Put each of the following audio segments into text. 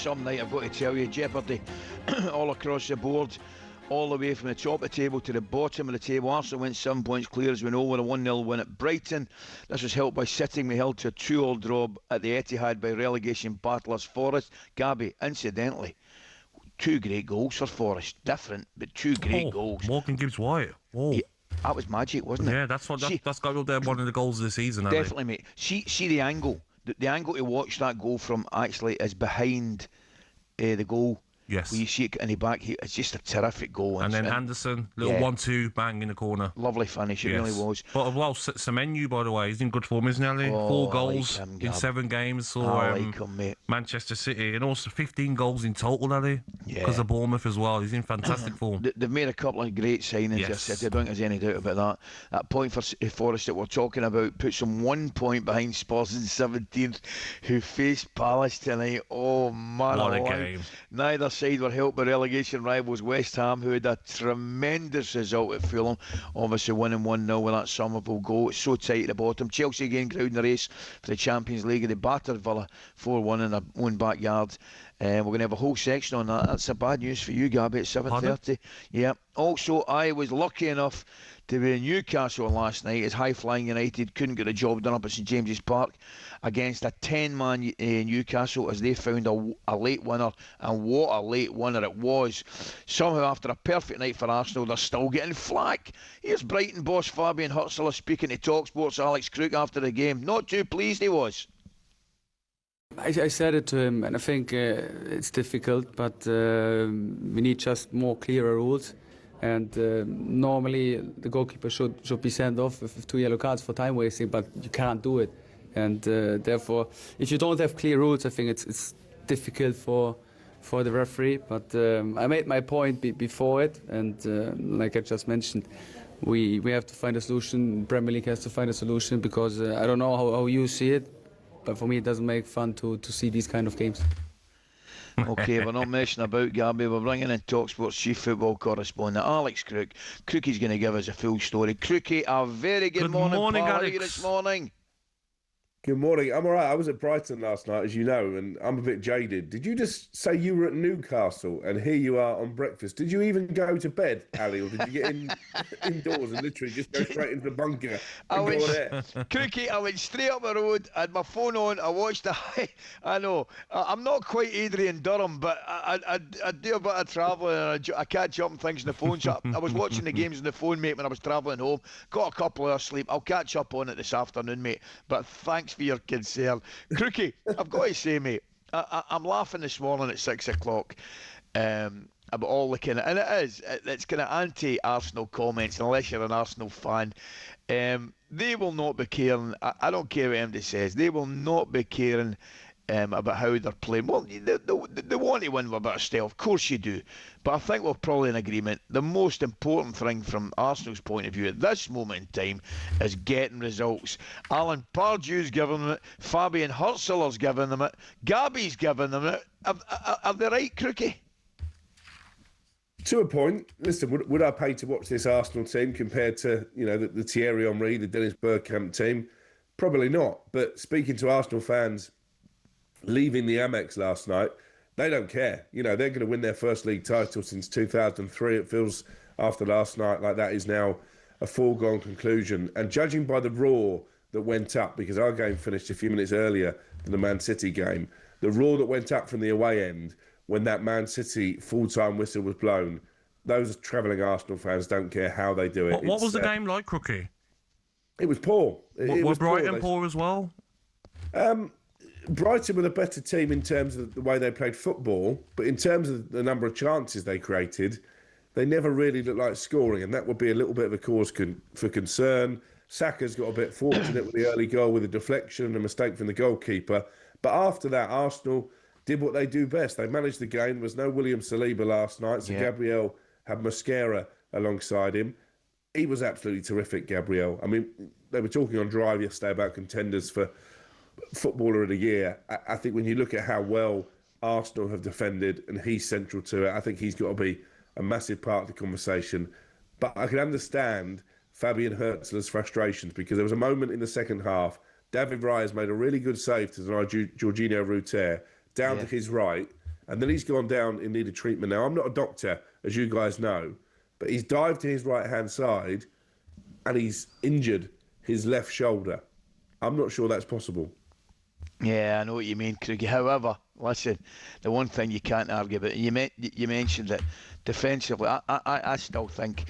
some night, I've got to tell you. Jeopardy all across the board, all the way from the top of the table to the bottom of the table. Arsenal went 7 points clear, as we know, with a 1-0 win at Brighton. This was helped by City we held to a 2-2 draw at the Etihad by relegation battlers Forest. Gabby, incidentally, 2 great goals for Forest. Different, but 2 great goals. Morgan Gibbs-White. Oh. Yeah, that was magic, wasn't it? Yeah, that's got up there one of the goals of the season. Definitely, mate. See the angle. The angle to watch that goal from actually is behind the goal. Yes. Where you see it in the back, it's just a terrific goal. And then Anderson, little 1-2 bang in the corner. Lovely finish, it really was. But well, Semenyo, by the way, he's in good form, isn't he, Ali? 4 goals in 7 games for Manchester City, and also 15 goals in total, Ali. Yeah. Because of Bournemouth as well. He's in fantastic form. They've made a couple of great signings this City. I don't think there's any doubt about that. That point for Forest that we're talking about puts them 1 point behind Spurs in 17th, who face Palace tonight. Oh, man. What a game. Neither side were helped by relegation rivals West Ham, who had a tremendous result at Fulham, obviously winning 1-0 with that Somerville goal. It's so tight at the bottom. Chelsea again grounding the race for the Champions League. They battered Villa 4-1 in their own backyard. We're going to have a whole section on that. That's a bad news for you, Gabby, at 7:30. Yeah. Also, I was lucky enough to be in Newcastle last night as High-Flying United couldn't get the job done up at St James's Park against a 10-man Newcastle, as they found a late winner, and what a late winner it was. Somehow, after a perfect night for Arsenal, they're still getting flack. Here's Brighton boss Fabian Hurzeler speaking to talkSPORT's Alex Crook after the game. Not too pleased he was. I said it to him, and I think it's difficult, but we need just more clearer rules. And normally the goalkeeper should be sent off with 2 yellow cards for time wasting, but you can't do it. And therefore, if you don't have clear rules, I think it's difficult for the referee. But I made my point before it, and like I just mentioned, we have to find a solution. Premier League has to find a solution, because I don't know how you see it, but for me it doesn't make fun to see these kind of games. Okay, we're not messing about, Gabby. We're bringing in talkSPORT's chief football correspondent, Alex Crook. Crookie's going to give us a full story. Crookie, a very good morning, pal. How are you this morning? Good morning. I'm all right. I was at Brighton last night, as you know, and I'm a bit jaded. Did you just say you were at Newcastle and here you are on breakfast? Did you even go to bed, Ali, or did you get indoors and literally just go straight into the bunker and go there? Crookie, I went straight up the road, I had my phone on, I watched I know, I'm not quite Adrian Durham, but I do a bit of travelling, and I catch up on things on the phone. So I was watching the games on the phone, mate, when I was travelling home. Got a couple of hours sleep. I'll catch up on it this afternoon, mate. But thanks for your concern. Crookie, I've got to say, mate, I'm laughing this morning at 6 o'clock about all the kind of, and it's kind of anti-Arsenal comments, unless you're an Arsenal fan. They will not be caring, I don't care what anybody says, they will not be caring about how they're playing. Well, they want to win with a bit of style, of course you do, but I think we're probably in agreement. The most important thing from Arsenal's point of view at this moment in time is getting results. Alan Pardew's given them it, Fabian Hurzeler's given them it, Gabby's given them it. Are they right, Crookie? To a point. Listen, would I pay to watch this Arsenal team compared to, you know, the Thierry Henry, the Dennis Bergkamp team? Probably not. But speaking to Arsenal fans leaving the Amex last night, they don't care. You know, they're going to win their first league title since 2003. It feels after last night like that is now a foregone conclusion. And judging by the roar that went up, because our game finished a few minutes earlier than the Man City game, the roar that went up from the away end when that Man City full-time whistle was blown, those travelling Arsenal fans don't care how they do it. What was the game like, Crookie? It was poor. Was Brighton poor as well? Brighton were the better team in terms of the way they played football, but in terms of the number of chances they created, they never really looked like scoring, and that would be a little bit of a cause for concern. Saka's got a bit fortunate with the early goal with a deflection and a mistake from the goalkeeper. But after that, Arsenal did what they do best. They managed the game. There was no William Saliba last night, so Gabriel had Mascara alongside him. He was absolutely terrific, Gabriel. I mean, they were talking on Drive yesterday about contenders for Footballer of the Year. I think when you look at how well Arsenal have defended and he's central to it, I think he's got to be a massive part of the conversation. But I can understand Fabian Hurzeler's frustrations, because there was a moment in the second half, David Raya made a really good save to deny Jorginho Ruter down to his right, and then he's gone down in need of treatment. Now, I'm not a doctor, as you guys know, but he's dived to his right-hand side and he's injured his left shoulder. I'm not sure that's possible. Yeah, I know what you mean, Crookie. However, listen, the one thing you can't argue about, you mentioned that defensively, I still think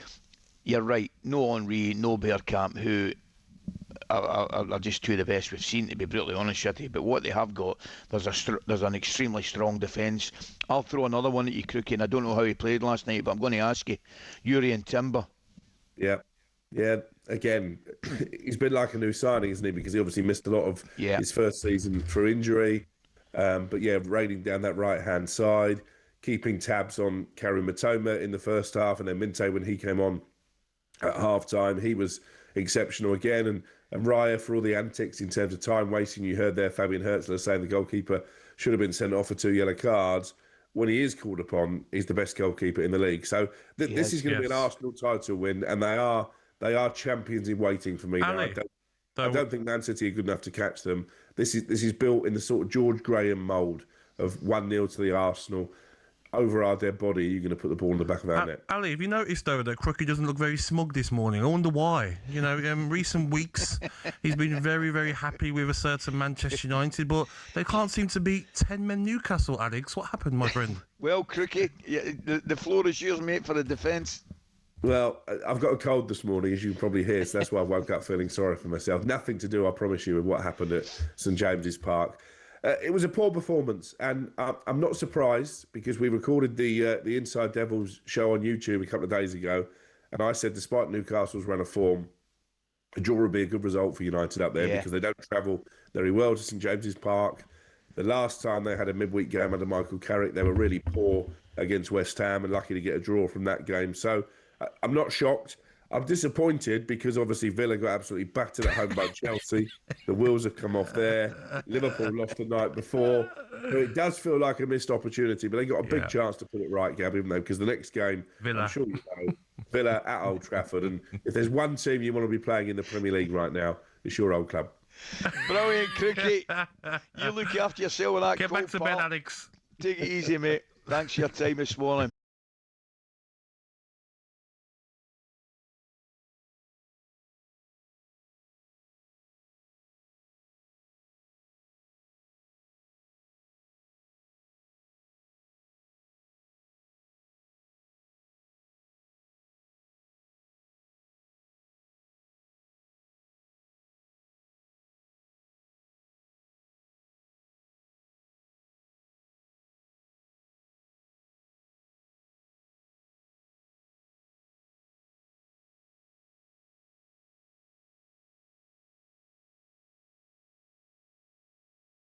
you're right. No Henry, no Bergkamp, who are just two of the best we've seen, to be brutally honest with you. But what they have got, there's an extremely strong defence. I'll throw another one at you, Crookie, and I don't know how he played last night, but I'm going to ask you, Yuri and Timber. Yeah. Again, he's been like a new signing, isn't he? Because he obviously missed a lot of his first season through injury. But raining down that right-hand side, keeping tabs on Karim Matoma in the first half, and then Minte, when he came on at half-time, he was exceptional again. And Raya, for all the antics in terms of time wasting, you heard there Fabian Hurzeler saying the goalkeeper should have been sent off for 2 yellow cards. When he is called upon, he's the best goalkeeper in the league. So this is going to be an Arsenal title win, and they are champions in waiting for me now. I don't think Man City are good enough to catch them. This is built in the sort of George Graham mould of 1-0 to the Arsenal. Over our dead body, you're going to put the ball in the back of our net. Ali, have you noticed, though, that Crookie doesn't look very smug this morning? I wonder why. You know, in recent weeks, he's been very, very happy with a certain Manchester United, but they can't seem to beat 10-men Newcastle, Alex. What happened, my friend? Well, Crookie, the floor is yours, mate, for the defence. Well, I've got a cold this morning, as you can probably hear, so that's why I woke up feeling sorry for myself. Nothing to do, I promise you, with what happened at St James's Park. It was a poor performance, and I'm not surprised, because we recorded the Inside Devils show on YouTube a couple of days ago, and I said despite Newcastle's run of form, a draw would be a good result for United up there because they don't travel very well to St James's Park. The last time they had a midweek game under Michael Carrick, they were really poor against West Ham and lucky to get a draw from that game. So I'm not shocked. I'm disappointed because obviously Villa got absolutely battered at home by Chelsea. The wheels have come off there. Liverpool lost the night before. So it does feel like a missed opportunity, but they got a big chance to put it right, Gabby, haven't they? Because the next game, Villa. I'm sure you know, Villa at Old Trafford. And if there's one team you want to be playing in the Premier League right now, it's your old club. Brilliant, Crookie. You look after yourself with that. Get back to bed, Alex. Take it easy, mate. Thanks for your time this morning.